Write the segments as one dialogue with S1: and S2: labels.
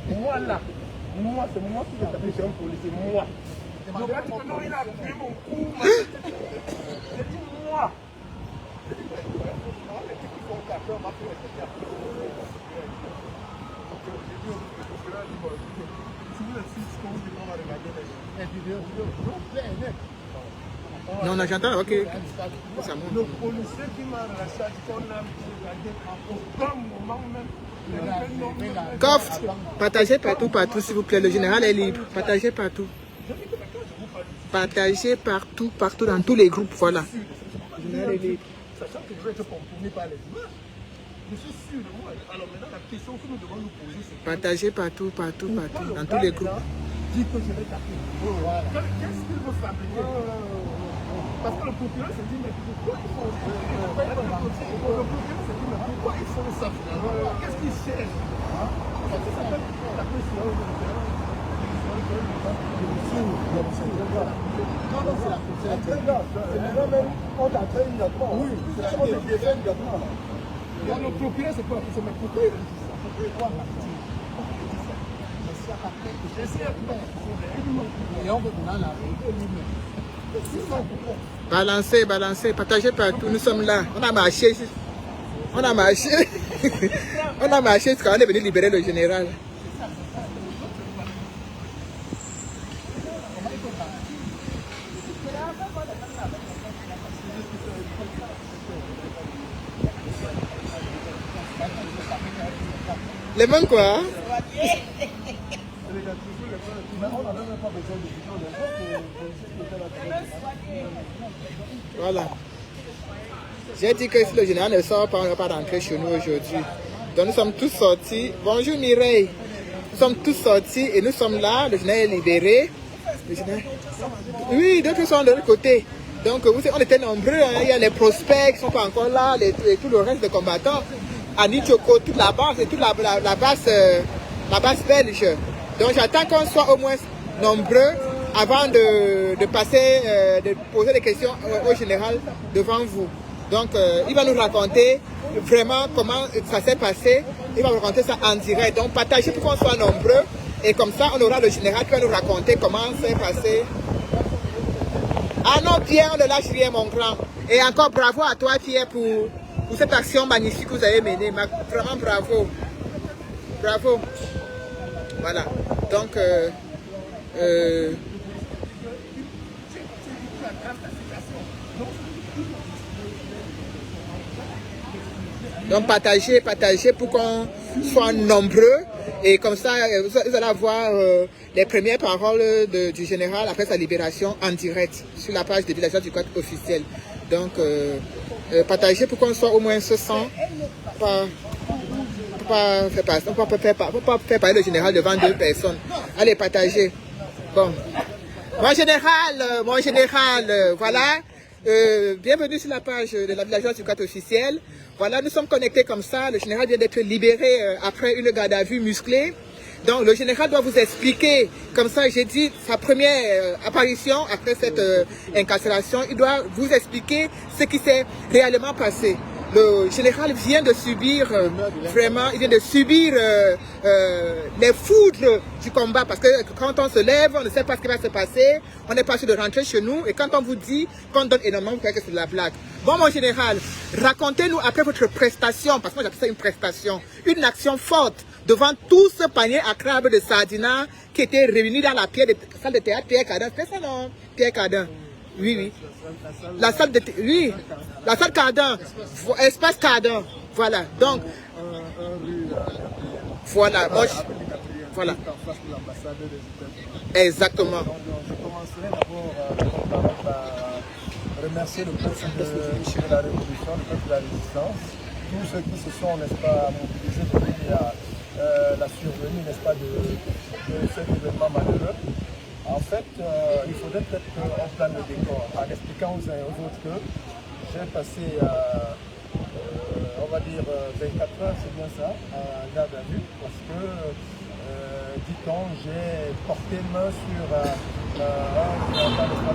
S1: Moi là, moi c'est moi qui vais taper sur un policier, moi. Donc là tu peux non, il a appuyé mon cou. J'ai dit moi.
S2: Non, on a j'entends, ok. Ça monte.
S1: Le policier qui m'a arraché, qu'on a regardé à aucun moment même.
S2: Coffre, partagez partout, partout, s'il vous plaît. Le général est libre. Partagez partout. Partagez partout, partout, dans tous les groupes. Voilà. Le général est libre.
S1: Sachant que je vais être pomponné par les images. Je suis sûr de moi. Alors maintenant, la question que nous devons nous poser, c'est
S2: partagez partout, partout, partout, dans tous les groupes.
S1: Dit que je vais taper. Qu'est-ce qu'il veut fabriquer? Parce que le procureur se dit, mais pourquoi ils font ça? Le procureur se dit, mais pourquoi ils font ça finalement? Qu'est-ce qu'ils cherchent? Parce que ça peut taper sur eux. Non, non, c'est la procédure. C'est maintenant même, on t'a créé immédiatement. Oui, c'est la procédure immédiatement. Le procureur, c'est quoi? C'est mais pourquoi il dit ça? Pourquoi il doit partir? Et on veut donner la vérité lui-même.
S2: Balancez, balancez, partagez partout. Nous sommes là. On a marché. On a marché. On a marché quand on est venu libérer le général. Les mains quoi? Voilà. J'ai dit que si le général ne sort pas, on ne va pas rentrer chez nous aujourd'hui. Donc nous sommes tous sortis. Bonjour Mireille. Nous sommes tous sortis et nous sommes là. Le général est libéré. Le général... Oui, d'autres sont de l'autre côté. Donc vous savez, on était nombreux. Hein. Il y a les prospects qui ne sont pas encore là, tout le reste des combattants. Annie Choco, toute la base et toute la base belge. Donc j'attends qu'on soit au moins nombreux avant de passer, de poser des questions au général devant vous. Donc il va nous raconter vraiment comment ça s'est passé. Il va nous raconter ça en direct. Donc partagez pour qu'on soit nombreux. Et comme ça, on aura le général qui va nous raconter comment c'est passé. Ah non, Pierre, on ne lâche rien, mon grand. Et encore bravo à toi, Pierre, pour cette action magnifique que vous avez menée. Vraiment bravo. Bravo. Voilà. Donc partagez pour qu'on soit nombreux. Et comme ça, vous allez avoir les premières paroles du général après sa libération en direct sur la page de Villageois du Code officiel. Donc, partagez pour qu'on soit au moins 600. On ne peut pas faire parler le général devant 2 personnes. Allez, partagez. Bon. Mon général, voilà. Bienvenue sur la page de la Villageoise du Code officiel. Voilà, nous sommes connectés comme ça. Le général vient d'être libéré après une garde à vue musclée. Donc le général doit vous expliquer, comme ça j'ai dit, sa première apparition après cette incarcération, il doit vous expliquer ce qui s'est réellement passé. Le général vient de subir, vraiment, il vient de subir les foudres du combat, parce que quand on se lève, on ne sait pas ce qui va se passer, on n'est pas sûr de rentrer chez nous, et quand on vous dit qu'on donne énormément, vous croyez que c'est de la blague. Bon, mon général, racontez-nous après votre prestation, parce que moi j'appelle ça une prestation, une action forte, devant tout ce panier à crabe de sardinat qui était réuni dans la salle de théâtre Pierre Cardin. C'est ça, non? Pierre Cardin. Oui, oui. La salle de oui, la salle Cardin, espace Cardin. Voilà. Donc, voilà. Voilà. Exactement.
S1: Je commencerai d'abord par remercier le peuple de la Révolution, le peuple de la Résistance, tous ceux qui se sont, n'est-ce pas, mobilisés depuis la survenue, n'est-ce pas, de cet événement malheureux. En fait, il faudrait peut-être qu'on plane le décor en expliquant aux uns et aux autres que j'ai passé, on va dire, 24 heures, c'est bien ça, en garde à vue, parce que, dit-on, j'ai porté main sur un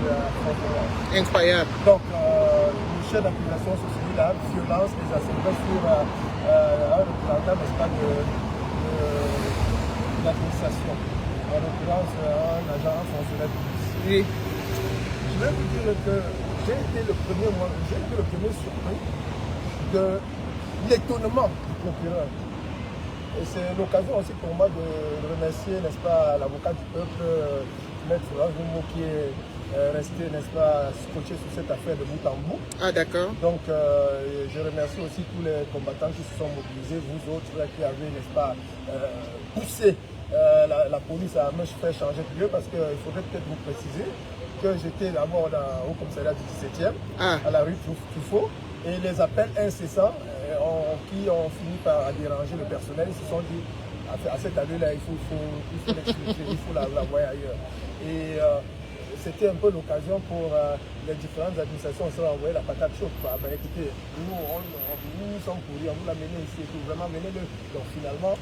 S1: de la France.
S2: Incroyable.
S1: Donc, le chef d'accusation sur celui-là, violence des assainissements sur un représentant, n'est-ce pas, de l'administration. En l'occurrence, un agent, un fonctionnaire de police.
S2: Oui.
S1: Je vais vous dire que j'ai été le premier surpris de l'étonnement du procureur. Et c'est l'occasion aussi pour moi de remercier, n'est-ce pas, l'avocat du peuple, Maître Romo, qui est resté, n'est-ce pas, scotché sur cette affaire de bout en bout.
S2: Ah, d'accord.
S1: Donc, je remercie aussi tous les combattants qui se sont mobilisés, vous autres qui avez, n'est-ce pas, poussé la police à me faire changer de lieu, parce qu'il faudrait peut-être vous préciser que j'étais d'abord au commissariat du 17e, à la rue Truffaut, et les appels incessants qui ont fini par déranger le personnel, ils se sont dit, à cette allure-là, il faut l'expliquer, il faut la voir ailleurs. Et c'était un peu l'occasion pour les différentes administrations de envoyer la patate chaude. Ben, écoutez, nous sommes pourris, on vous l'a mené ici, vraiment menez-le. Donc finalement,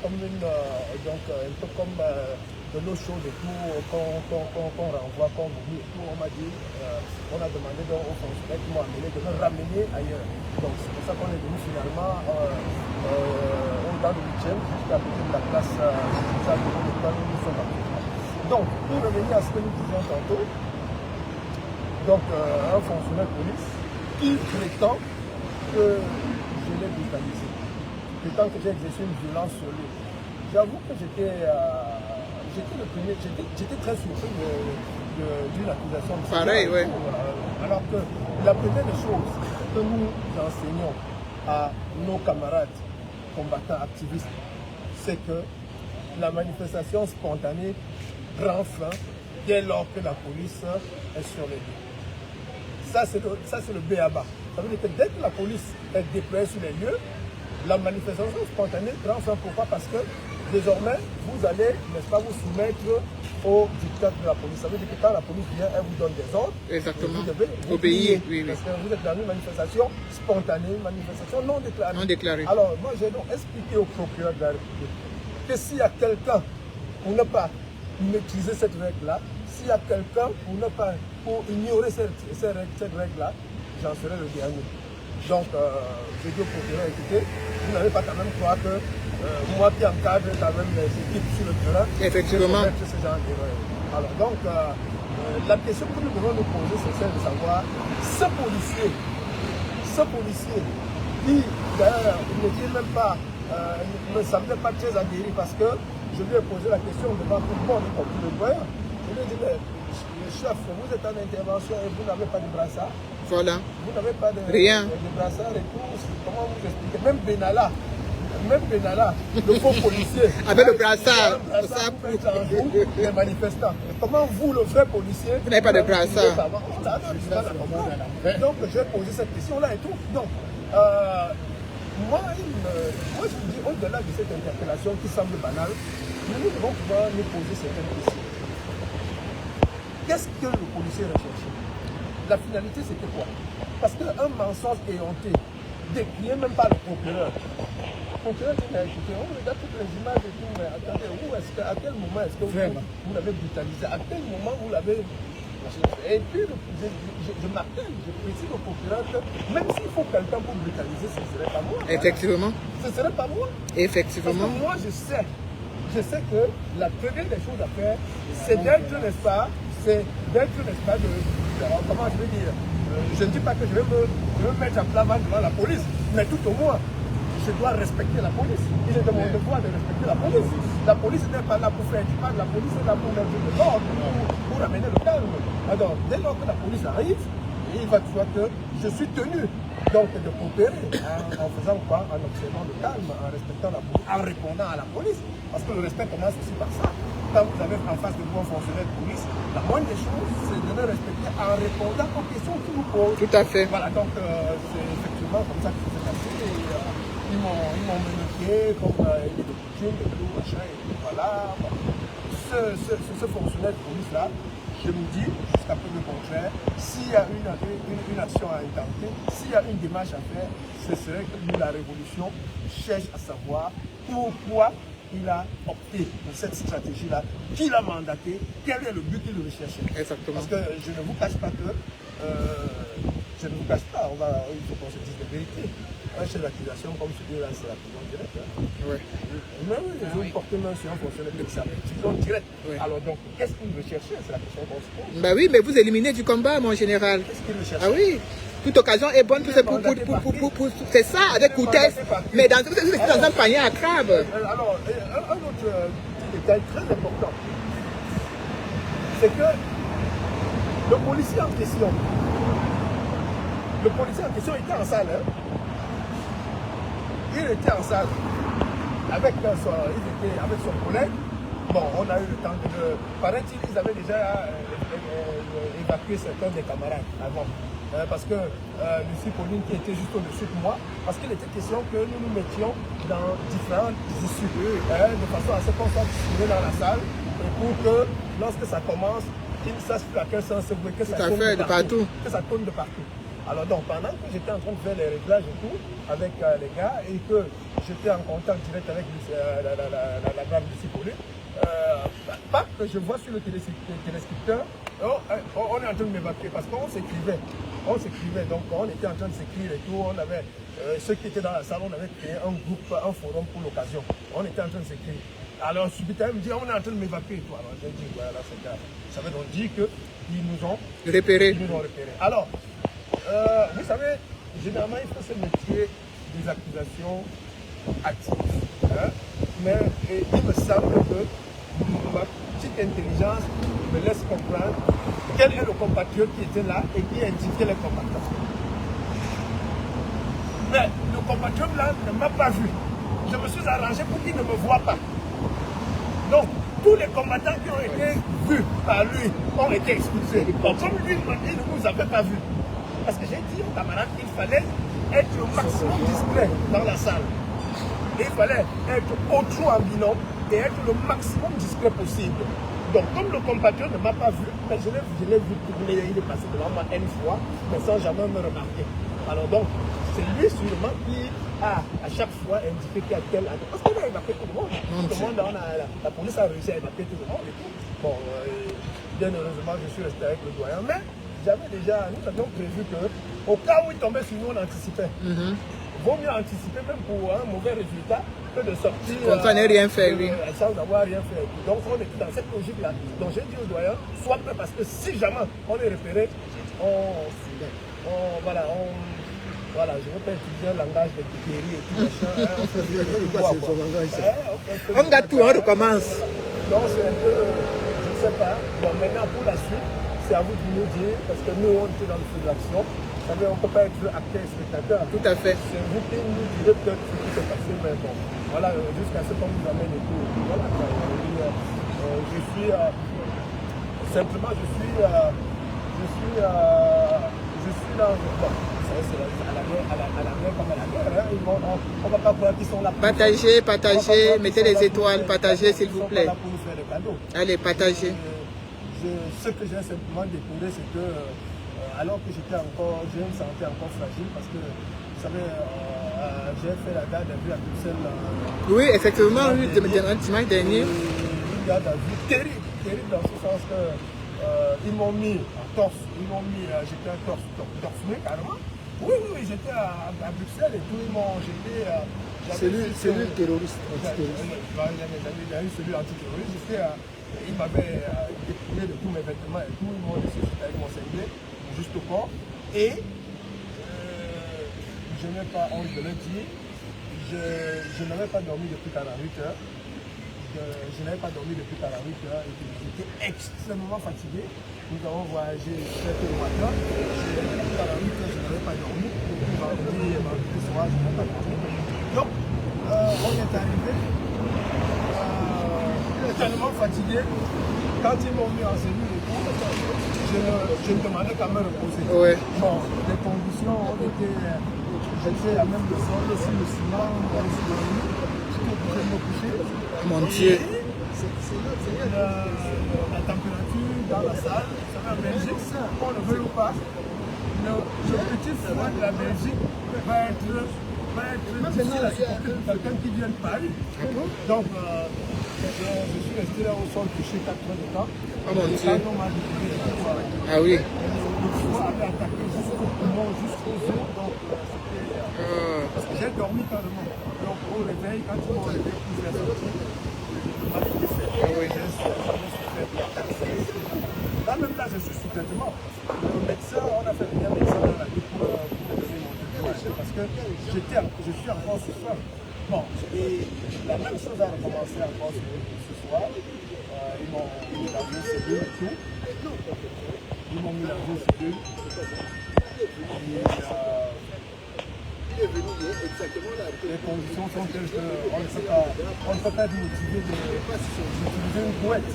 S1: comme un peu comme de l'eau chaude et tout, qu'on renvoie, qu'on oublie et tout, on m'a dit, on a demandé aux fonctionnaires qui m'ont amené de me ramener ailleurs. Donc c'est pour ça qu'on est venu finalement dans le 8e, jusqu'à côté de la place nous sommes partis. Donc, pour revenir à ce que nous disions tantôt, donc un fonctionnaire de police qui prétend que je l'ai brutalisé, prétend que j'ai exercé une violence sur lui. J'avoue que j'étais très surpris d'une accusation de
S2: pareil, oui.
S1: Alors que la première des choses que nous enseignons à nos camarades combattants activistes, c'est que la manifestation spontanée prend fin dès lors que la police est sur les lieux. Ça, c'est le B.A.B.A. Ça veut dire que dès que la police est déployée sur les lieux, la manifestation spontanée prend fin. Pourquoi? Parce que désormais, vous allez, n'est-ce pas, vous soumettre au dictat de la police. Ça veut dire que quand la police vient, elle vous donne des ordres.
S2: Exactement.
S1: Vous devez
S2: obéir. Oui, oui.
S1: Parce que vous êtes dans une manifestation spontanée, une manifestation non déclarée.
S2: Non déclarée.
S1: Alors, moi, j'ai donc expliqué au procureur de la République que s'il y a quelqu'un pour ne pas maîtriser cette règle-là, s'il y a quelqu'un pour ignorer cette règle-là, j'en serai le dernier. Donc, je dis au procureur, écoutez, vous n'allez pas quand même croire que moi qui encadre quand même les équipes sur le terrain,
S2: effectivement,
S1: ce genre d'erreur. Alors donc, la question que nous devons nous poser, c'est celle de savoir, ce policier qui, d'ailleurs, il ne dit même pas, ne me semblait pas très aguerri, parce que je lui ai posé la question devant tout le monde, comme tout le voyant. Je lui ai dit, mais, chef, vous êtes en intervention et vous n'avez pas de brassard.
S2: Voilà.
S1: Vous n'avez pas de brassard et tout. Comment vous expliquez? Même Benalla, le faux policier,
S2: avec le brassard,
S1: les manifestants. Comment vous, le vrai policier,
S2: vous n'avez pas de brassard?
S1: Donc, je vais poser cette question-là et tout. Donc, moi, je vous dis, au-delà de cette interpellation qui semble banale, nous devons pouvoir nous poser certaines questions. Qu'est-ce que le policier recherchait? La finalité, c'était quoi? Parce qu'un mensonge éhonté, décrié même par le procureur. Le procureur dit, mais écoutez, on regarde toutes les images et tout, mais attendez, à quel moment est-ce que vous l'avez brutalisé? À quel moment vous l'avez... Et puis, je martèle, je précise au procureur que même s'il faut quelqu'un pour brutaliser, ce ne serait pas moi.
S2: Effectivement.
S1: Ce ne serait pas moi.
S2: Effectivement.
S1: Parce que moi, je sais que la première des choses à faire, c'est d'être, n'est-ce pas, comment je vais dire, je ne dis pas que je vais me mettre à plat ventre devant la police, mais tout au moins, je dois respecter la police. Il est de mon devoir de respecter la police. La police n'est pas là pour faire du mal, la police est là pour mettre de l'ordre, pour amener le calme. Alors, dès lors que la police arrive, il va voir que je suis tenu donc de coopérer en faisant quoi? En observant le calme, en respectant la police, en répondant à la police. Parce que le respect commence aussi par ça. Quand vous avez en face de vous un fonctionnaire de police, la moindre des choses, c'est de le respecter en répondant aux questions qu'il vous pose.
S2: Tout à fait.
S1: Voilà, donc c'est effectivement comme ça que ça s'est passé. Ils m'ont menotté comme il est de coutume, et tout, machin, et tout, voilà. Bon. Ce fonctionnaire de police-là, je me dis, jusqu'à peu de contraire, s'il y a une action à intenter, s'il y a une démarche à faire, ce serait que nous, la Révolution, cherche à savoir pourquoi il a opté pour cette stratégie-là, qui l'a mandaté, quel est le but qu'il recherchait.
S2: Exactement.
S1: Parce que je ne vous cache pas que, il faut qu'on se dise la vérité. un chef d'accusation comme celui-là, c'est la prison directe. Hein.
S2: Ouais.
S1: Mais oui, les autres portent main sur un fonctionnaire de ça. Prison directe.
S2: Ouais.
S1: Alors donc, qu'est-ce qu'il veut chercher? C'est la question qu'on se pose.
S2: Bah oui, mais vous éliminez du combat, mon général.
S1: Qu'est-ce qu'il veut chercher?
S2: Ah oui. Toute occasion est bonne pour c'est ça, avec Koutès. Mais dans un panier à crabe.
S1: Alors, un autre détail très important, c'est que le policier en question était en salle. Hein. Il était en salle avec son collègue. Bon, on a eu le temps de... Paraît-il, ils avaient déjà évacué certains des camarades avant. Parce que Lucie Pauline qui était juste au-dessus de moi, parce qu'il était question que nous nous mettions dans différentes issues, de façon à ce qu'on soit distribués dans la salle, et pour que lorsque ça commence, qu'ils sachent à quel sens c'est que ça tourne de partout. Que ça tourne de partout. Alors donc, pendant que j'étais en train de faire les réglages et tout, avec les gars, et que j'étais en contact direct avec la grande Lucie Pauline, pas que je vois sur le téléscripteur, on est en train de m'évacuer parce qu'on s'écrivait. Donc on était en train de s'écrire et tout. On avait ceux qui étaient dans la salle, on avait créé un groupe, un forum pour l'occasion. On était en train de s'écrire. Alors subitement, il me dit on est en train de m'évacuer et tout. Alors j'ai dit voilà, c'est grave. Ça veut donc dire qu'ils nous ont repérés. Alors, vous savez, généralement il faut se méfier des accusations actives. Hein? Mais il me semble que ma petite intelligence me laisse comprendre quel est le compatriote qui était là et qui indiquait les combattants. Mais le compatriote là ne m'a pas vu. Je me suis arrangé pour qu'il ne me voie pas. Donc, tous les combattants qui ont été vus par lui ont été expulsés. Donc, comme lui, il ne nous avait pas vus. Parce que j'ai dit aux camarades qu'il fallait être au maximum discret dans la salle. Et il fallait être autrement en binôme et être le maximum discret possible. Donc, comme le compatriote ne m'a pas vu, mais je l'ai vu tourner, il est passé devant moi une fois, mais sans jamais me remarquer. Alors donc, c'est lui sûrement qui a à chaque fois indiqué qu'il y a tel... Parce qu'on a évacué tout le monde. Tout le monde, la police a réussi à évacuer tout le monde et tout. Bon, bien heureusement, je suis resté avec le doyen, mais j'avais déjà, nous avions prévu que, au cas où il tombait sur nous, on anticipait. Vaut mieux anticiper même pour un mauvais résultat que de sortir
S2: ça n'est rien fait, oui.
S1: sans avoir rien fait. Donc on était dans cette logique-là. Donc j'ai dit au doyen, sois prêt parce que si jamais on est repéré, voilà, je ne veux pas utiliser un langage de piquerie et tout machin.
S2: On gâte tout, on recommence.
S1: Donc c'est un peu, je ne sais pas. Bon, maintenant pour la suite, c'est à vous de nous dire, parce que nous on était dans le feu de l'action. On ne peut pas être acteur et spectateur.
S2: Tout à fait.
S1: C'est vous qui nous direz peut-être ce qui s'est passé, mais bon, voilà, jusqu'à ce qu'on nous amène et tout. Voilà, je suis simplement, je suis dans bon, c'est à la guerre comme à la guerre. Hein. On ne va pas croire qu'ils sont là pour
S2: partagez, mettez les étoiles, partagez s'il vous plaît.
S1: Là pour nous faire des cadeaux.
S2: Allez, partagez.
S1: Ce que j'ai simplement découvert, c'est que alors que je me sentais encore fragile parce que, vous savez, j'ai fait la garde à vue à Bruxelles.
S2: Oui, effectivement, oui, dimanche dernier.
S1: Une garde à vue terrible dans ce sens que ils m'ont mis en torse, j'étais un torse nu carrément. Oui, j'étais à Bruxelles et tout, ils m'ont jeté.
S3: C'est lui le terroriste,
S1: antiterroriste. Il y a eu celui antiterroriste. Il m'avait dépouillé de tous mes vêtements et tout, ils m'ont laissé juste avec mon cinglé. Juste au corps, et je n'ai pas honte de le dire, je n'avais pas dormi depuis 48 heures. Je n'avais pas dormi depuis 48 heures et j'étais extrêmement fatigué. Nous avons voyagé très tôt le matin. Depuis 48 heures, je n'avais pas dormi. Depuis vendredi soir, je n'avais pas dormi. Donc, on est arrivé tellement fatigué. Quand ils m'ont mis en cellule et tout, je me demandais quand même reposer.
S2: Ouais.
S1: Bon, les conditions ont été... J'étais à même le sol, ici le ciment, ici le lit, je me coucher.
S2: Mon Dieu.
S1: La température dans la salle, ça va en Belgique, on ne veut ou pas. Le petit froid de la Belgique va être difficile à supporter pour quelqu'un qui vient de Paris. Donc, je suis resté là au sol couché 4 heures de temps.
S2: Oh mon Dieu. Ah oui.
S1: le foie avait attaqué jusqu'au poumon, jusqu'aux os. Donc, parce que j'ai dormi carrément. Donc, au réveil, quand ils m'ont réveillé, puis je l'ai sorti, le mal était fait. Là, même là, je suis sous traitement. Le médecin, on a fait bien médecin dans la vie pour me donner mon traitement. Parce que je suis encore souffrant. Bon, et la même chose a recommencé encore ce soir. Ils m'ont mis la vie cellule et tout. Ils m'ont mis la vie cellule. Les conditions sont telles qu'on ne peut pas être motivé d'utiliser une couette.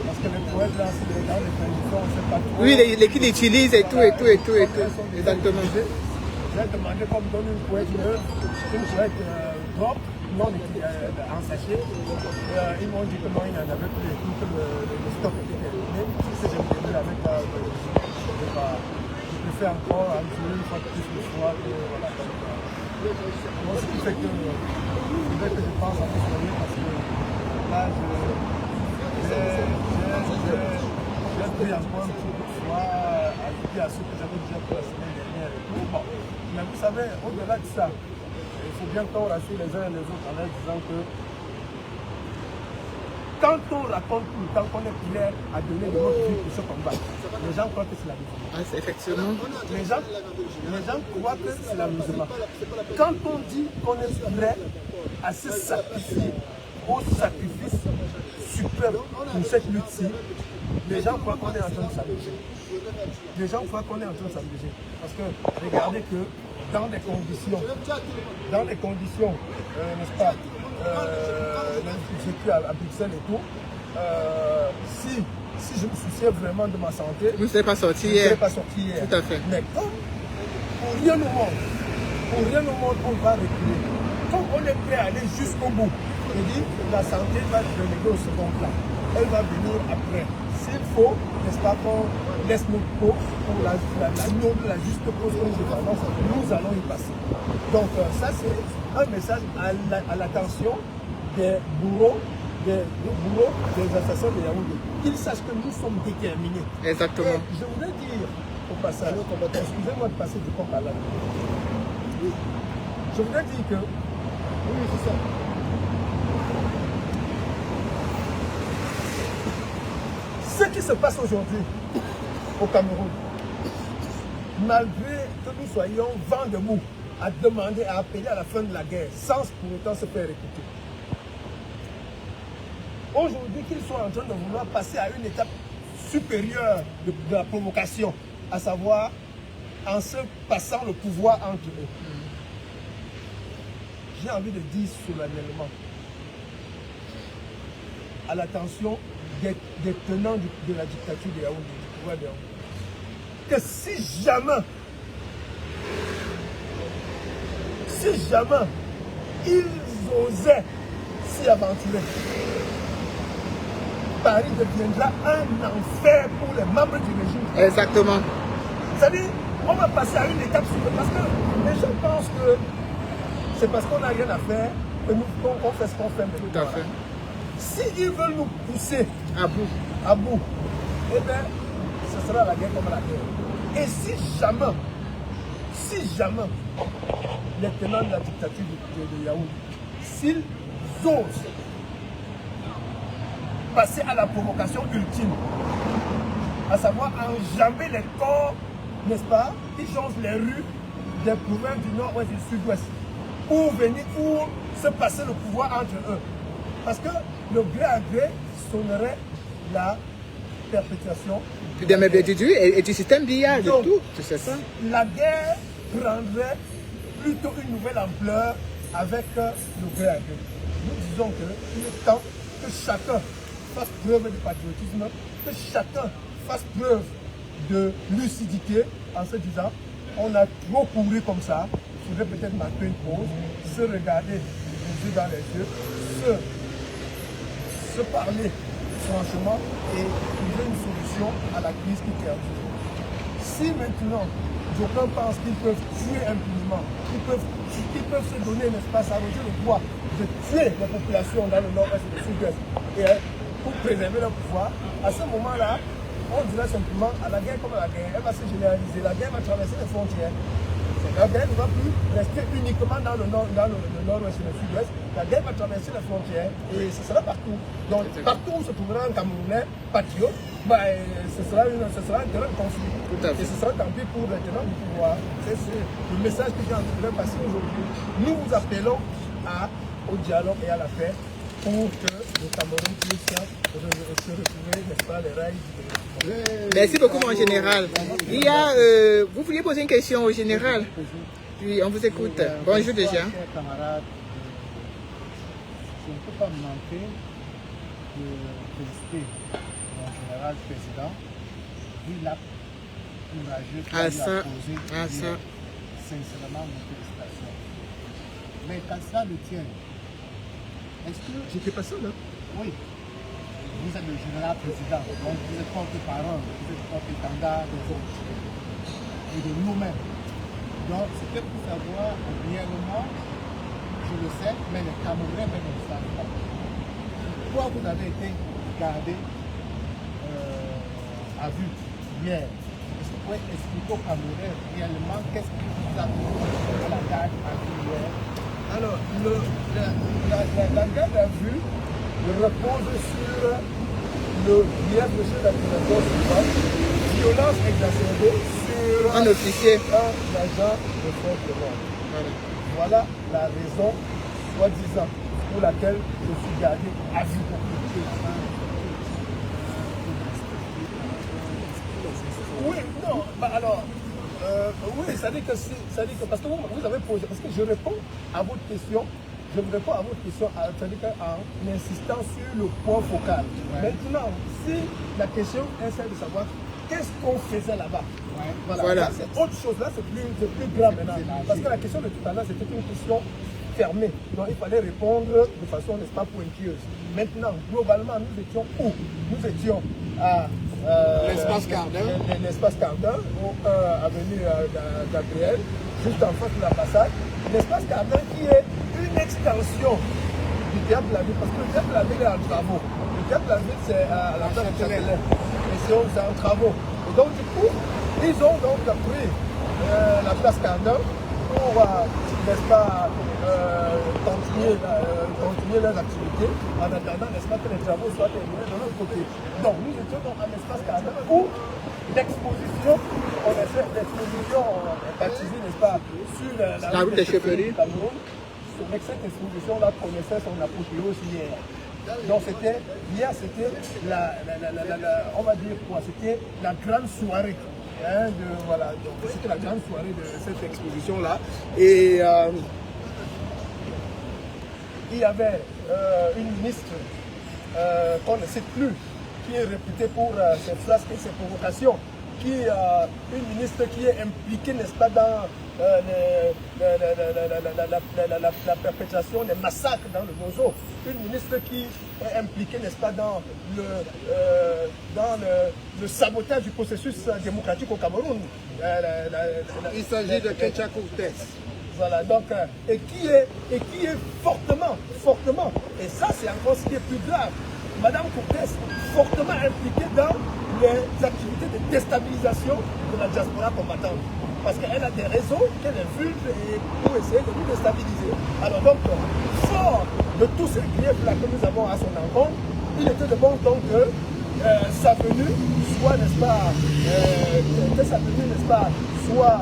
S1: Parce que les couettes, là, c'est dans les conditions, on ne sait pas trop.
S2: Oui, les qu'ils utilisent et tout. Exactement.
S1: J'ai demandé qu'on me donne une couette neuve, une couette propre, non en sachet. Ils m'ont dit que non, il n'y en avait plus, que le stock était terminé. Si je me débrouille avec ça, je fais encore un jour, une fois de plus le soir. Voilà. Moi, ce qui fait que je pense à tout soigner parce que là, j'ai pris encore un petit peu de soin ajouté à ce que j'avais déjà pour la semaine dernière et tout. Bon. Mais vous savez, au-delà de ça, il faut bien qu'on rassure les uns et les autres en leur disant que quand on raconte tout le temps qu'on est prêt à donner de notre vie pour ce combat, les gens croient que c'est l'amusement.
S2: Ah, effectivement.
S1: Les gens croient que c'est l'amusement. Quand on dit qu'on est prêt à se sacrifier au sacrifice suprême pour cette lutte-ci, les gens croient qu'on est en train de s'amuser. Les gens croient qu'on est en train de s'amuser. Parce que regardez que dans des conditions, n'est-ce pas, j'ai vécu à Bruxelles et tout, si je me souciais vraiment de ma santé,
S2: vous ne serez pas sorti
S1: hier.
S2: Tout à fait.
S1: Mais comme pour rien au monde, on va reculer. Comme on est prêt à aller jusqu'au bout, je dis la santé va reléguer au second plan. Elle va venir après. S'il faut, n'est-ce pas, qu'on laisse notre peau pour la juste cause que nous défendons, nous allons y passer. Donc ça c'est un message à l'attention des bourreaux, des assassins de Yaoundé. Qu'ils sachent que nous sommes déterminés.
S2: Exactement.
S1: Et je voudrais dire au passage, excusez-moi de passer du coq à l'âne. Je voudrais dire que, oui, c'est ça. Ce qui se passe aujourd'hui au Cameroun, malgré que nous soyons vent debout à demander, à appeler à la fin de la guerre, sans pour autant se faire écouter. Aujourd'hui, qu'ils soient en train de vouloir passer à une étape supérieure de la provocation, à savoir en se passant le pouvoir entre eux. J'ai envie de dire solennellement, à l'attention des tenants de la dictature de Yaoundé, du pouvoir de Yaoundé, que si jamais ils osaient s'y aventurer, Paris deviendra un enfer pour les membres du régime.
S2: Exactement.
S1: C'est-à-dire, on va passer à une étape supérieure parce que les gens pensent que c'est parce qu'on n'a rien à faire que qu'on fait ce qu'on fait maintenant.
S2: Tout à fait.
S1: S'ils veulent nous pousser
S2: à bout,
S1: eh bien, ce sera la guerre comme la guerre. Et si jamais, les tenants de la dictature de Yaoundé, s'ils osent passer à la provocation ultime, à savoir enjamber les corps, n'est-ce pas, qui changent les rues des provinces du nord-ouest et du sud-ouest, pour venir, pour se passer le pouvoir entre eux. Parce que le gré à gré sonnerait la perpétuation
S2: et du système billard, de tout, c'est ça.
S1: La guerre prendrait plutôt une nouvelle ampleur avec le gré à gré. Nous disons qu'il est temps que chacun fasse preuve de patriotisme, que chacun fasse preuve de lucidité en se disant on a trop couru comme ça, il faudrait peut-être marquer une pause, se regarder les yeux dans les yeux, se parler franchement et trouver une solution à la crise qui perdure. Si maintenant d'aucuns pensent qu'ils peuvent tuer impunément, qu'ils peuvent se donner un espace à le droit de tuer les populations dans le nord-est et le sud-est et pour préserver leur pouvoir, à ce moment-là, on dirait simplement à la guerre comme à la guerre, elle va se généraliser. La guerre va traverser les frontières. La guerre ne va plus rester uniquement dans le nord-ouest et le sud-ouest. La guerre va traverser les frontières et ce sera partout. Donc partout où se trouvera un Camerounais patriote, ce sera un terrain de conflit. Et ce sera tant pis pour les tenants du pouvoir. C'est le message que j'ai envie de passer aujourd'hui. Nous vous appelons au dialogue et à la paix pour que le Cameroun puisse se retrouver, n'est-ce pas, les rails du développement.
S2: Merci beaucoup, mon général. Il y a, vous vouliez poser une question au général? Oui, on vous écoute. Bonjour déjà.
S3: Chers camarades, je ne peux pas me manquer de féliciter mon général président vu l'acte courageux qu'il a posé. Sincèrement, mes félicitations. Mais quand ça le tient, est-ce que...
S1: J'étais pas seul, hein?
S3: Oui. Vous êtes le général président, donc vous êtes porte-parole, vous êtes porte-étendard des autres et de nous-mêmes. Donc c'était pour savoir réellement, je le sais, mais les Camerounais même ne le savent pas. Pourquoi vous avez été gardé à vue hier? Est-ce que vous pouvez expliquer aux Camerounais réellement qu'est-ce qui vous a fait la garde à vue hier?
S1: Alors, la garde à vue repose sur le grief de cette accusation suivante, violence exacerbée sur
S2: un officier,
S1: un agent de force de l'ordre. Voilà la raison, soi-disant, pour laquelle je suis gardé à vue. Oui, non, alors, oui, ça dit que parce que vous avez posé, parce que je réponds à votre question, en insistant sur le point focal. Ouais. Maintenant, si la question est celle de savoir qu'est-ce qu'on faisait là-bas, voilà. C'est autre chose, là c'est plus grave maintenant. Parce que la question de tout à l'heure, c'était une question fermée. Donc il fallait répondre de façon, n'est-ce pas, pointilleuse. Maintenant, globalement, nous étions où? Nous étions à l'espace Cardin, avenue Gabriel, juste en face de la façade. L'espace Cardin qui est une extension du théâtre de la ville, parce que le théâtre de la ville est en travaux. Le théâtre de la ville, c'est à la place de Châtelet. Et c'est en travaux. Et donc, du coup, ils ont donc pris la place Cardin pour, n'est-ce pas, continuer leurs activités en attendant, n'est-ce pas, que les travaux soient terminés de l'autre côté. Donc, nous étions donc à l'espace Cardin où l'exposition, on a fait l'exposition baptisée, n'est-ce pas, sur la route des chefferie Cameroun. Cette exposition-là connaissait son apothéose hier. Donc hier c'était on va dire quoi, c'était la grande soirée. Voilà, c'était la grande soirée de cette exposition-là. Et il y avait une ministre qu'on ne sait plus, qui est réputée pour ses frasques et ses provocations, une ministre qui est impliquée, n'est-ce pas, dans la perpétration des massacres dans le Bozo, une ministre qui est impliquée, n'est-ce pas, dans le sabotage du processus démocratique au Cameroun.
S3: Il s'agit de Kecha Cortés.
S1: Voilà, donc, et qui est fortement, et ça c'est encore ce qui est plus grave, Madame Cortés, fortement impliquée dans les activités de déstabilisation de la diaspora combattante. Parce qu'elle a des réseaux qu'elle infiltre pour essayer de nous déstabiliser. Alors donc, fort de tous ces griefs-là que nous avons à son encontre, il était de bon ton que sa venue soit, n'est-ce pas, soit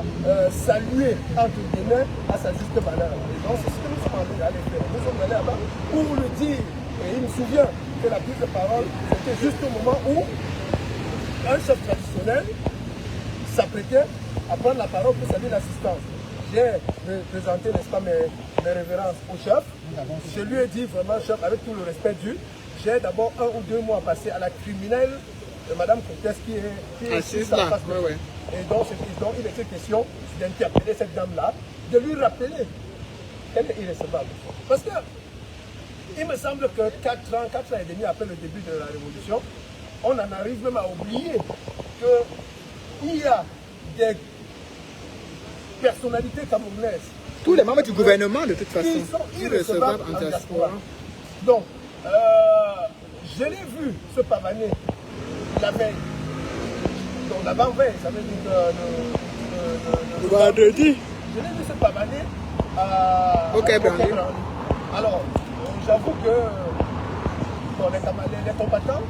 S1: saluée, entre guillemets, à sa juste valeur. Et donc, c'est ce que nous sommes allés faire. Nous sommes allés là-bas pour le dire. Et il me souvient que la prise de parole, c'était juste au moment où un chef traditionnel s'apprêtait à prendre la parole pour saluer l'assistance. J'ai présenté, n'est-ce pas, mes révérences au chef. Je lui ai dit vraiment, chef, avec tout le respect dû, j'ai d'abord 1 ou 2 mois passé à la criminelle de Mme Cortés qui est assise en face de moi. Et donc, il était question d'interpeller cette dame-là, de lui rappeler qu'elle est irrécevable. Parce que il me semble que 4 ans et demi après le début de la Révolution, on en arrive même à oublier qu'il y a des personnalités camerounaises.
S2: Tous les membres du gouvernement, de toute façon,
S1: qui sont irrecevables en diaspora. Donc, je l'ai vu se pavaner la veille Donc l'avant-veille, ça veut dire
S2: Le vendredi.
S1: Je l'ai vu se pavaner
S2: au Quai Branly.
S1: Alors, j'avoue que bon, les combattants,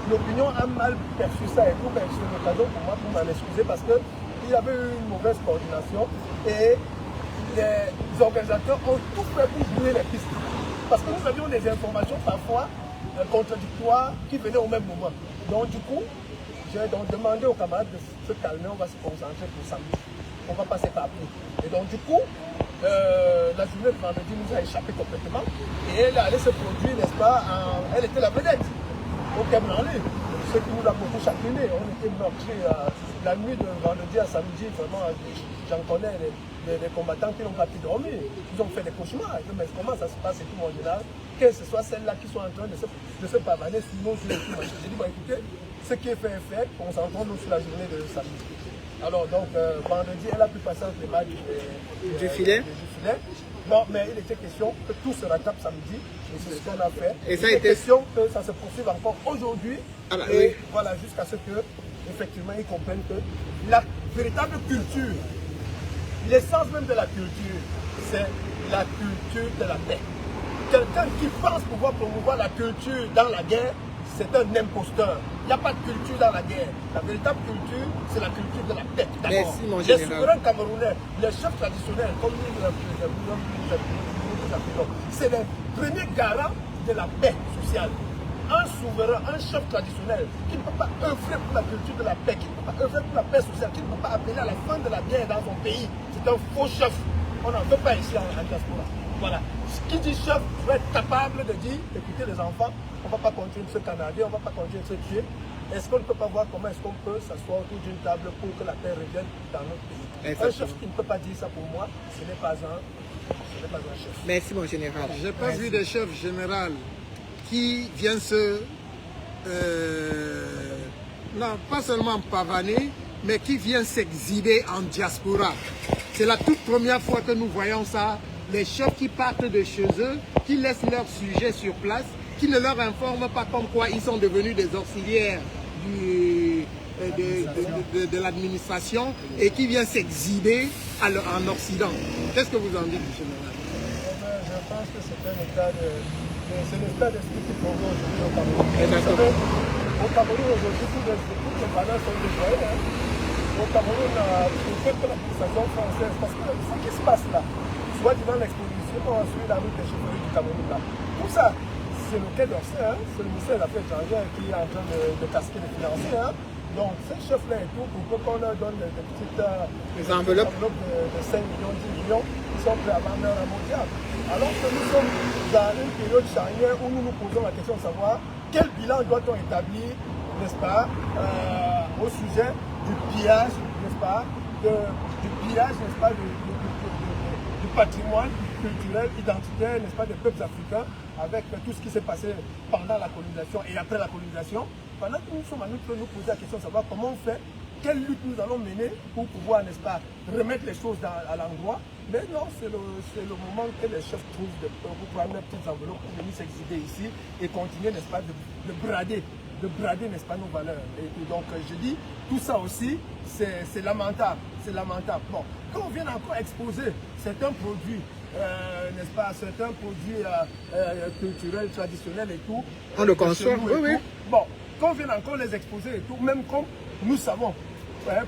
S1: l'opinion a mal perçu ça et tout, mais c'est l'occasion pour moi pour m'en excuser parce qu'il y avait eu une mauvaise coordination et les organisateurs ont tout fait pour brouiller les pistes. Parce que nous avions des informations parfois contradictoires qui venaient au même moment. Donc du coup, j'ai donc demandé aux camarades de se calmer, on va se concentrer pour samedi. On va passer par plus. Et donc du coup, la journée de vendredi nous a échappé complètement. Et elle allait se produire, n'est-ce pas, elle était la vedette au Quai Branly. Ce qui nous a beaucoup chagriné. On était meurtris la nuit de vendredi à samedi. Vraiment, j'en connais des combattants qui n'ont pas pu dormir. Ils ont fait des cauchemars. Mais comment ça se passe et tout en général? Que ce soit celles-là qui sont en train de se pavaner sur nos yeux et tout. J'ai dit, bon écoutez, ce qui est fait est fait. Concentrons-nous sur la journée de samedi. Alors donc, vendredi, elle a pu passer entre les matchs du filet. Bon, mais il était question que tout se rattrape samedi. Et c'est ce qu'on a fait. Et ça a été question que ça se poursuive encore aujourd'hui. Ah bah, et oui. Voilà, jusqu'à ce que, effectivement, ils comprennent que la véritable culture, l'essence même de la culture, c'est la culture de la paix. Quelqu'un qui pense pouvoir promouvoir la culture dans la guerre, c'est un imposteur. Il n'y a pas de culture dans la guerre. La véritable culture, c'est la culture de la paix.
S2: Merci, mon
S1: les souverains camerounais, les chefs traditionnels, comme nous l'appelons, c'est les premiers garants de la paix sociale. Un souverain, un chef traditionnel qui ne peut pas œuvrer pour la culture de la paix, qui ne peut pas œuvrer pour la paix sociale, qui ne peut pas appeler à la fin de la guerre dans son pays, c'est un faux chef. On n'en veut pas ici en diaspora. Voilà. Qui dit chef doit être capable de dire, écoutez les enfants, on ne va pas continuer de se canader, on ne va pas continuer de se tuer. Est-ce qu'on ne peut pas voir comment est-ce qu'on peut s'asseoir autour d'une table pour que la paix revienne dans notre pays? Un chef qui ne peut pas dire ça pour moi, ce n'est pas un chef.
S2: Merci mon général.
S4: Je n'ai pas vu de chef général qui vient se... non, pas seulement pavaner, mais qui vient s'exhiber en diaspora. C'est la toute première fois que nous voyons ça. Les chefs qui partent de chez eux, qui laissent leurs sujets sur place, qui ne leur informent pas comme quoi ils sont devenus des auxiliaires de l'administration et qui viennent s'exhiber en Occident. Qu'est-ce que vous en dites, général?
S1: Je pense que c'est un état c'est l'état d'esprit qui convient aujourd'hui au Cameroun. Au Cameroun aujourd'hui, toutes les valeurs sont déployées. Au Cameroun, il faut que l'administration française, parce que ce qui se passe là, soit devant l'exposition, sur la route des chefferies du Cameroun là. Tout ça, c'est le Quai d'Orsay, c'est le ministère des Affaires étrangères qui est en train de casquer les financiers. Donc ces chefs-là et tout, pour qu'on leur donne des petites enveloppes de 5 millions, 10 millions, ils sont prêts à vendre un mondial. Alors que nous sommes dans une période charnière où nous nous posons la question de savoir quel bilan doit-on établir, n'est-ce pas, au sujet du pillage, n'est-ce pas, du pillage, n'est-ce pas, du patrimoine culturel, identitaire, n'est-ce pas, des peuples africains, avec tout ce qui s'est passé pendant la colonisation et après la colonisation. Pendant que nous sommes à nous poser la question de savoir comment on fait, quelle lutte nous allons mener pour pouvoir, n'est-ce pas, remettre les choses à l'endroit. Mais non, c'est le moment que les chefs trouvent pour prendre leurs petites enveloppes pour venir s'exhiber ici et continuer, n'est-ce pas, de brader, n'est-ce pas, nos valeurs. Et donc, je dis, tout ça aussi, c'est lamentable. C'est lamentable. Bon, quand on vient encore exposer certains produits, n'est-ce pas, certains produits culturels, traditionnels et tout.
S2: On le consomme, oui.
S1: Bon, quand on vient encore les exposer et tout, même comme nous savons,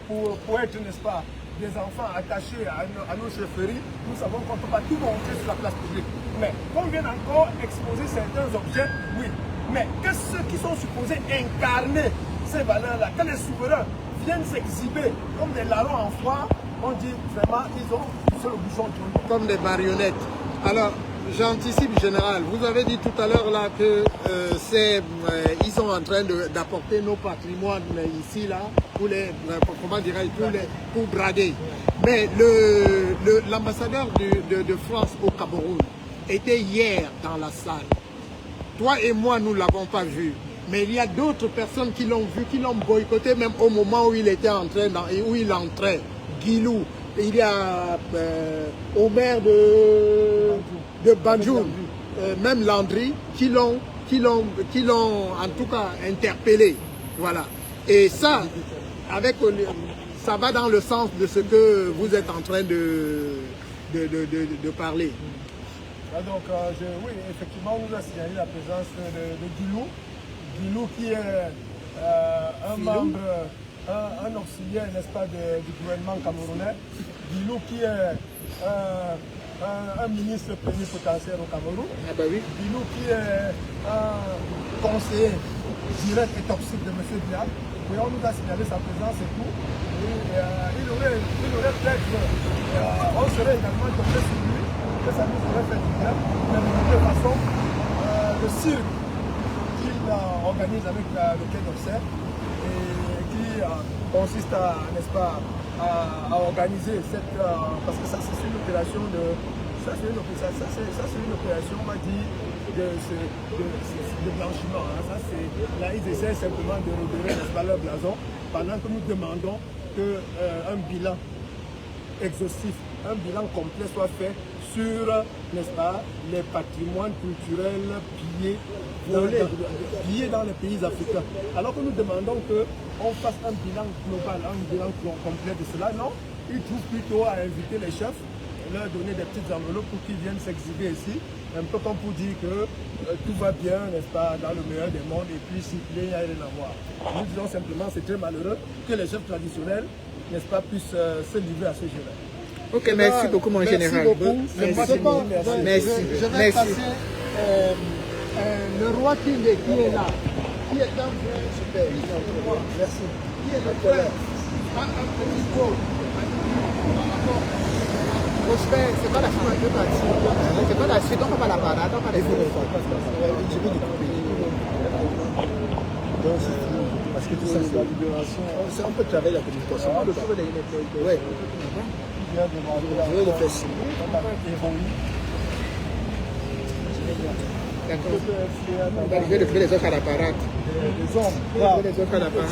S1: pour être, n'est-ce pas, des enfants attachés à nos chefferies, nous savons qu'on ne peut pas tout montrer sur la place publique. Mais quand on vient encore exposer certains objets, oui. Mais que ceux qui sont supposés incarner ces valeurs-là, que les souverains viennent s'exhiber comme des larrons en foire, on dit vraiment ils ont poussé le bouchon de
S4: comme des marionnettes. Alors, j'anticipe, général, vous avez dit tout à l'heure là que ils sont en train d'apporter nos patrimoines ici, là, pour les, comment dirais-je, pour brader. Mais l'ambassadeur de France au Cameroun était hier dans la salle. Toi et moi, nous ne l'avons pas vu. Mais il y a d'autres personnes qui l'ont vu, qui l'ont boycotté, même au moment où il était où il entrait. Guilou, il y a au maire de Banjul, même Landry, qui l'ont en tout cas interpellé. Voilà. Et ça, avec, ça va dans le sens de ce que vous êtes en train de parler.
S1: Donc, oui, effectivement, on nous a signalé la présence de Guilou. Guilou qui est un membre, un auxiliaire, n'est-ce pas, du gouvernement camerounais. Guilou qui est un ministre plénipotentiaire au Cameroun.
S2: Ah bah oui.
S1: Guilou qui est un conseiller direct et toxique de M. Biya. Et on nous a signalé sa présence et tout. Et, il aurait peut-être, on serait également tombé sur lui, que ça nous aurait fait du bien. Mais de toute façon, le cirque qu'il organise avec le Quai d'Orsay et qui consiste à, n'est-ce pas, à organiser cette, parce que ça c'est une opération de, ça c'est une opération, on va dire, de blanchiment. Hein. Ça, là ils essaient simplement de redorer, n'est-ce pas, leur blason, pendant que nous demandons qu'un bilan exhaustif, un bilan complet soit fait sur, n'est-ce pas, les patrimoines culturels pillés dans les pays africains. Alors que nous demandons qu'on fasse un bilan global, un bilan complet de cela, non, ils trouvent plutôt à inviter les chefs, leur donner des petites enveloppes pour qu'ils viennent s'exhiber ici, un peu comme pour dire que tout va bien, n'est-ce pas, dans le meilleur des mondes, et puis s'il plaît, il n'y a rien à voir. Nous disons simplement, c'est très malheureux que les chefs traditionnels, n'est-ce pas, puissent se livrer à ce jeu-là.
S2: Ok, merci beaucoup, mon général.
S4: Merci. Je vais passer le roi King qui est là, qui est un vrai super. Merci. Qui est le frère, un petit mot par rapport au super. C'est pas la suite, on peut partir. C'est pas la suite, on ne peut pas la parade, on ne peut pas les faire. Je vais découper.
S1: Parce que tout ça, c'est la libération.
S2: C'est un peu de travail, la communication. Oui.
S1: Je
S2: vais le faire signer. D'accord. Je vais lever les autres à l'apparat.
S1: Les hommes,
S2: les autres à l'apparat.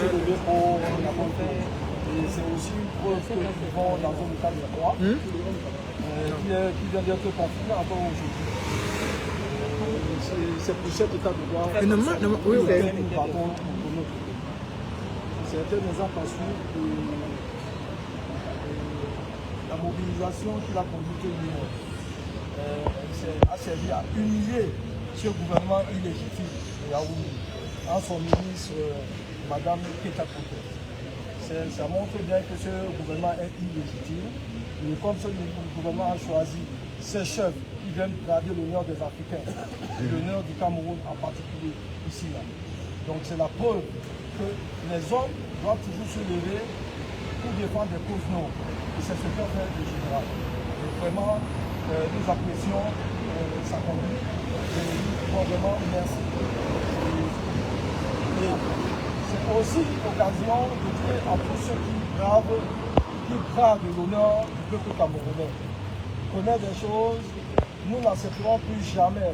S1: C'est aussi une preuve que nous vivons dans un état de droit qui vient d'être confirmé encore aujourd'hui. C'est pour cet état de droit que nous partons pour notre pays. C'est un exemple à suivre. La mobilisation qu'il a conduite lui-même a servi à humilier ce gouvernement illégitime de Yaoundé en son ministre, Madame Keita Koté. Ça montre bien que ce gouvernement est illégitime. Et comme ce gouvernement a choisi ses chefs qui viennent brader l'honneur des Africains, et l'honneur du Cameroun en particulier, ici là. Donc c'est la preuve que les hommes doivent toujours se lever pour défendre des causes nobles. Et c'est ce qu'a fait le général. Et vraiment, nous apprécions sa conduite. Et nous pouvons vraiment merci. Et c'est aussi l'occasion de dire à tous ceux qui bravent l'honneur du peuple camerounais. Connaître des choses, nous n'accepterons plus jamais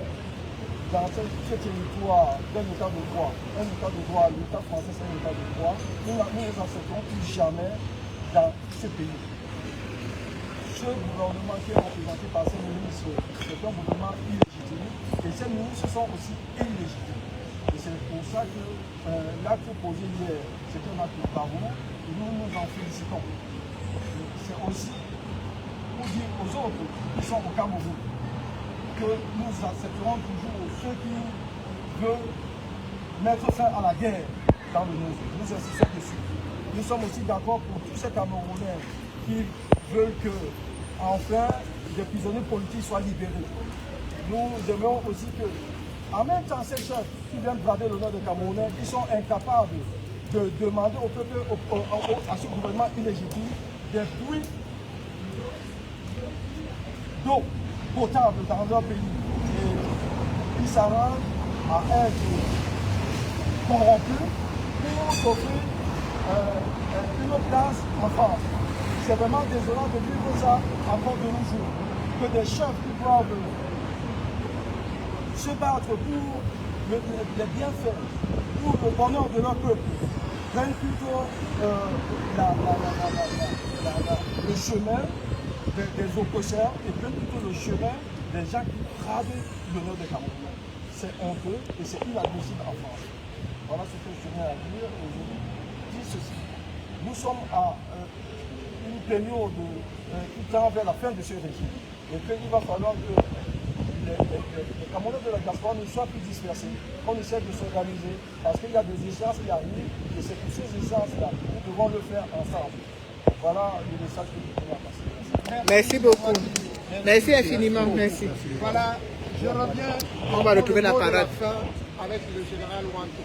S1: dans ce territoire d'un état de droit. Un état de droit, l'état français c'est un état de droit. Nous ne les accepterons plus jamais dans ce pays. Ce gouvernement qui est représenté par ces ministres, c'est un gouvernement illégitime et ces ministres sont aussi illégitimes. Et c'est pour ça que l'acte posé hier, c'est un acte de bravoure et nous nous en félicitons. C'est aussi pour dire aux autres qui sont au Cameroun que nous accepterons toujours ceux qui veulent mettre fin à la guerre dans le monde. Nous insistons dessus. Nous sommes aussi d'accord pour tous ces Camerounais qui veulent que, enfin, des prisonniers politiques soient libérés. Nous aimerions aussi que, en même temps, ces chefs qui viennent brader l'honneur des Camerounais, ils sont incapables de demander au peuple, à ce gouvernement illégitime, des puits d'eau potable dans leur pays. Et ils s'arrangent à être corrompus pour s'offrir une place en France. C'est vraiment désolant de vivre ça encore de nos jours. Que des chefs qui doivent se battre pour les bienfaits, pour le bonheur de leur peuple, prennent plutôt le chemin des oppresseurs et prennent plutôt le chemin des gens qui bradent l'honneur des Camerounais. C'est honteux et c'est inadmissible en France. Voilà ce que je tenais à dire aujourd'hui. Dis ceci. nous sommes à une période qui tend vers la fin de ce régime. Et qu'il va falloir que les Camerounais de la diaspora ne soient plus dispersés, qu'on essaie de s'organiser, parce qu'il y a des échéances qui arrivent, et c'est pour ces échéances-là, nous devons le faire ensemble. Voilà le message que nous voulons passer.
S2: Merci beaucoup. Merci infiniment, merci.
S4: Voilà, je reviens.
S2: On va retrouver la parade.
S4: Avec le général Wantou.